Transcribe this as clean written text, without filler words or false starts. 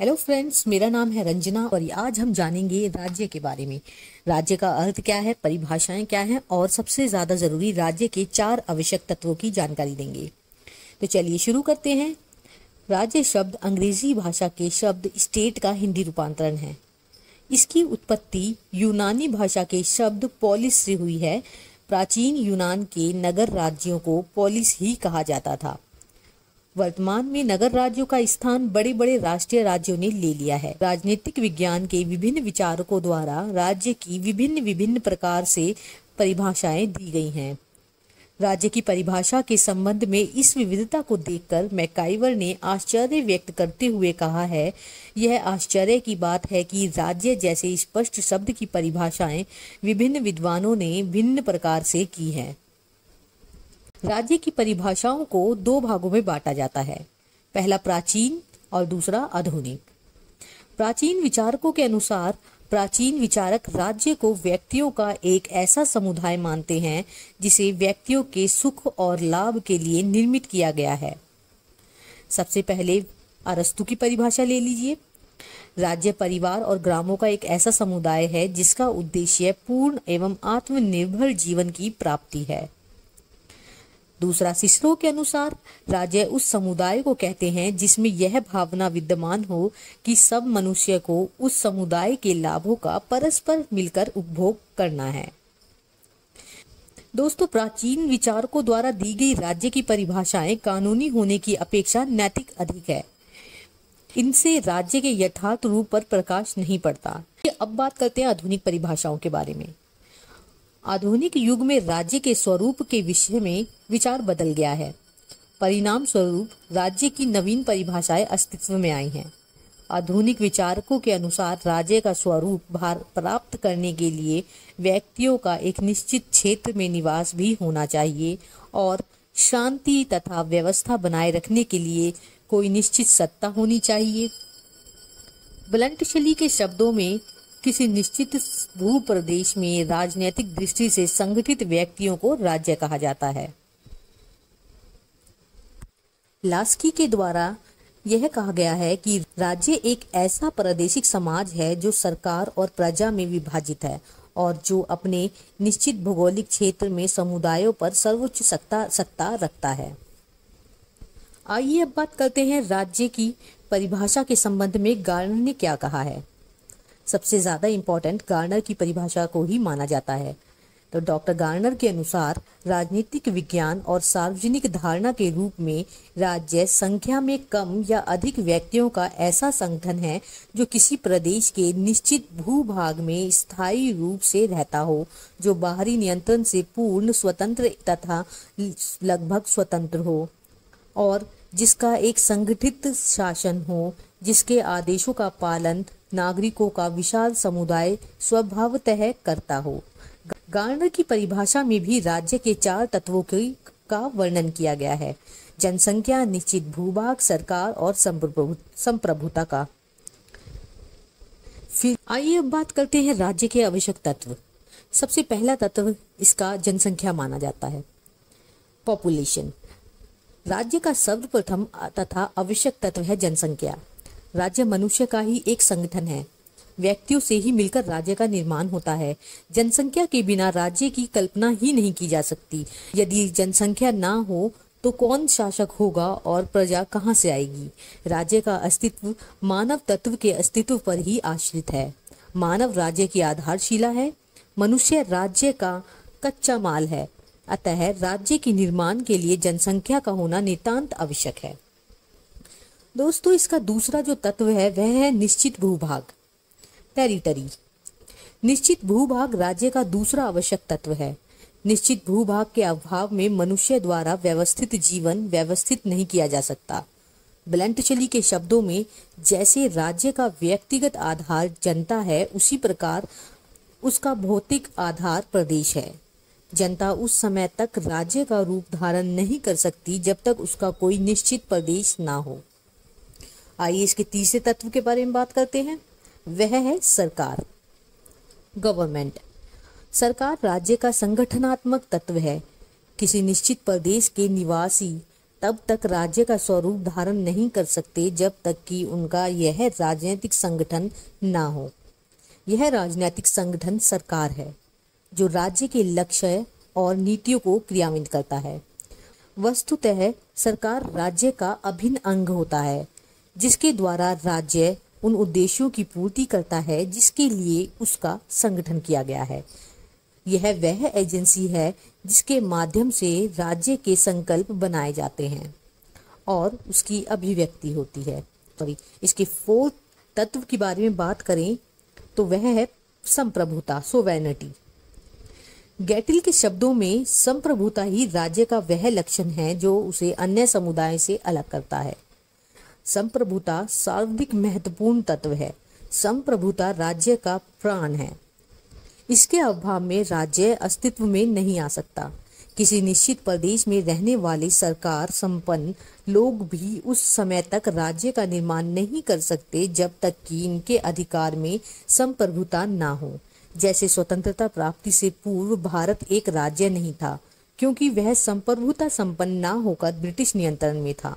Hello friends, मेरा नाम है रंजना और आज हम जानेंगे राज्य के बारे में। राज्य का अर्थ क्या है, परिभाषाएं क्या हैं और सबसे ज्यादा जरूरी राज्य के 4 आवश्यक तत्वों की जानकारी देंगे। तो चलिए शुरू करते हैं। राज्य शब्द अंग्रेजी भाषा के शब्द स्टेट का हिंदी रूपांतरण है। इसकी उत्पत्ति यूनानी भाषा के शब्द पोलिस से हुई है। प्राचीन यूनान के नगर राज्यों को पोलिस ही कहा जाता था। वर्तमान में नगर राज्यों का स्थान बड़े बड़े राष्ट्रीय राज्यों ने ले लिया है। राजनीतिक विज्ञान के विभिन्न विचारकों द्वारा राज्य की विभिन्न विभिन्न प्रकार से परिभाषाएं दी गई हैं। राज्य की परिभाषा के संबंध में इस विविधता को देखकर मैकाइवर ने आश्चर्य व्यक्त करते हुए कहा है, यह आश्चर्य की बात है कि राज्य जैसे स्पष्ट शब्द की परिभाषाएं विभिन्न विद्वानों ने भिन्न प्रकार से की हैं। राज्य की परिभाषाओं को 2 भागों में बांटा जाता है, पहला प्राचीन और दूसरा आधुनिक। प्राचीन विचारकों के अनुसार प्राचीन विचारक राज्य को व्यक्तियों का एक ऐसा समुदाय मानते हैं जिसे व्यक्तियों के सुख और लाभ के लिए निर्मित किया गया है। सबसे पहले अरस्तु की परिभाषा ले लीजिए। राज्य परिवार और ग्रामों का एक ऐसा समुदाय है जिसका उद्देश्य पूर्ण एवं आत्मनिर्भर जीवन की प्राप्ति है। दूसरा सिसरो के अनुसार राज्य उस समुदाय को कहते हैं जिसमें यह भावना विद्यमान हो कि सब मनुष्य को उस समुदाय के लाभों का परस्पर मिलकर उपभोग करना है। दोस्तों, प्राचीन विचारकों द्वारा दी गई राज्य की परिभाषाएं कानूनी होने की अपेक्षा नैतिक अधिक है। इनसे राज्य के यथार्थ रूप पर प्रकाश नहीं पड़ता। अब बात करते हैं आधुनिक परिभाषाओं के बारे में। आधुनिक युग में राज्य के स्वरूप के विषय में विचार बदल गया है। परिणाम स्वरूप राज्य की नवीन परिभाषाएं अस्तित्व में आई हैं। आधुनिक विचारकों के अनुसार राज्य का स्वरूप प्राप्त करने के लिए व्यक्तियों का एक निश्चित क्षेत्र में निवास भी होना चाहिए और शांति तथा व्यवस्था बनाए रखने के लिए कोई निश्चित सत्ता होनी चाहिए। ब्लंट शैली के शब्दों में किसी निश्चित भूप्रदेश में राजनीतिक दृष्टि से संगठित व्यक्तियों को राज्य कहा जाता है। लास्की के द्वारा यह कहा गया है कि राज्य एक ऐसा प्रादेशिक समाज है जो सरकार और प्रजा में विभाजित है और जो अपने निश्चित भौगोलिक क्षेत्र में समुदायों पर सर्वोच्च सत्ता रखता है। आइए अब बात करते हैं राज्य की परिभाषा के संबंध में गार्नर ने क्या कहा है। सबसे ज्यादा इम्पोर्टेंट गार्नर की परिभाषा को ही माना जाता है। तो डॉक्टर गार्नर के अनुसार राजनीतिक विज्ञान और सार्वजनिक धारणा के रूप में राज्य संख्या में कम या अधिक व्यक्तियों का ऐसा संगठन है जो किसी प्रदेश के निश्चित भूभाग में स्थायी रूप से रहता हो, जो बाहरी नियंत्रण से पूर्ण स्वतंत्र तथा लगभग स्वतंत्र हो और जिसका एक संगठित शासन हो, जिसके आदेशों का पालन नागरिकों का विशाल समुदाय स्वभावतः करता हो। गार्नर की परिभाषा में भी राज्य के 4 तत्वों का वर्णन किया गया है: जनसंख्या, निश्चित भूभाग, सरकार और संप्रभुता का। फिर आइए अब बात करते हैं राज्य के आवश्यक तत्व। सबसे पहला तत्व इसका जनसंख्या माना जाता है, पॉपुलेशन। राज्य का सर्वप्रथम तथा आवश्यक तत्व है जनसंख्या। राज्य मनुष्य का ही एक संगठन है। व्यक्तियों से ही मिलकर राज्य का निर्माण होता है। जनसंख्या के बिना राज्य की कल्पना ही नहीं की जा सकती। यदि जनसंख्या ना हो तो कौन शासक होगा और प्रजा कहाँ से आएगी। राज्य का अस्तित्व मानव तत्व के अस्तित्व पर ही आश्रित है। मानव राज्य की आधारशिला है। मनुष्य राज्य का कच्चा माल है। अतः राज्य के निर्माण के लिए जनसंख्या का होना नितांत आवश्यक है। दोस्तों, इसका दूसरा जो तत्व है वह है निश्चित भूभाग, टेरिटरी। निश्चित भूभाग राज्य का दूसरा आवश्यक तत्व है। निश्चित भूभाग के अभाव में मनुष्य द्वारा व्यवस्थित जीवन व्यवस्थित नहीं किया जा सकता। ब्लंट शैली के शब्दों में जैसे राज्य का व्यक्तिगत आधार जनता है, उसी प्रकार उसका भौतिक आधार प्रदेश है। जनता उस समय तक राज्य का रूप धारण नहीं कर सकती जब तक उसका कोई निश्चित प्रदेश ना हो। आइए इसके तीसरे तत्व के बारे में बात करते हैं, वह है सरकार, गवर्नमेंट। सरकार राज्य का संगठनात्मक तत्व है। किसी निश्चित प्रदेश के निवासी तब तक राज्य का स्वरूप धारण नहीं कर सकते जब तक कि उनका यह राजनीतिक संगठन ना हो। यह राजनीतिक संगठन सरकार है जो राज्य के लक्ष्य और नीतियों को क्रियान्वित करता है। वस्तुतः सरकार राज्य का अभिन्न अंग होता है जिसके द्वारा राज्य उन उद्देश्यों की पूर्ति करता है जिसके लिए उसका संगठन किया गया है। यह वह एजेंसी है जिसके माध्यम से राज्य के संकल्प बनाए जाते हैं और उसकी अभिव्यक्ति होती है। इसके 4 तत्व के बारे में बात करें तो वह है संप्रभुता, सोवेरेनिटी। गैटिल के शब्दों में संप्रभुता ही राज्य का वह लक्षण है जो उसे अन्य समुदाय से अलग करता है। संप्रभुता सर्वाधिक महत्वपूर्ण तत्व है। संप्रभुता राज्य का प्राण है। इसके अभाव में राज्य अस्तित्व में नहीं आ सकता। किसी निश्चित प्रदेश में रहने वाले सरकार संपन्न लोग भी उस समय तक राज्य का निर्माण नहीं कर सकते जब तक कि इनके अधिकार में संप्रभुता ना हो। जैसे स्वतंत्रता प्राप्ति से पूर्व भारत एक राज्य नहीं था क्योंकि वह संप्रभुता संपन्न ना होकर ब्रिटिश नियंत्रण में था।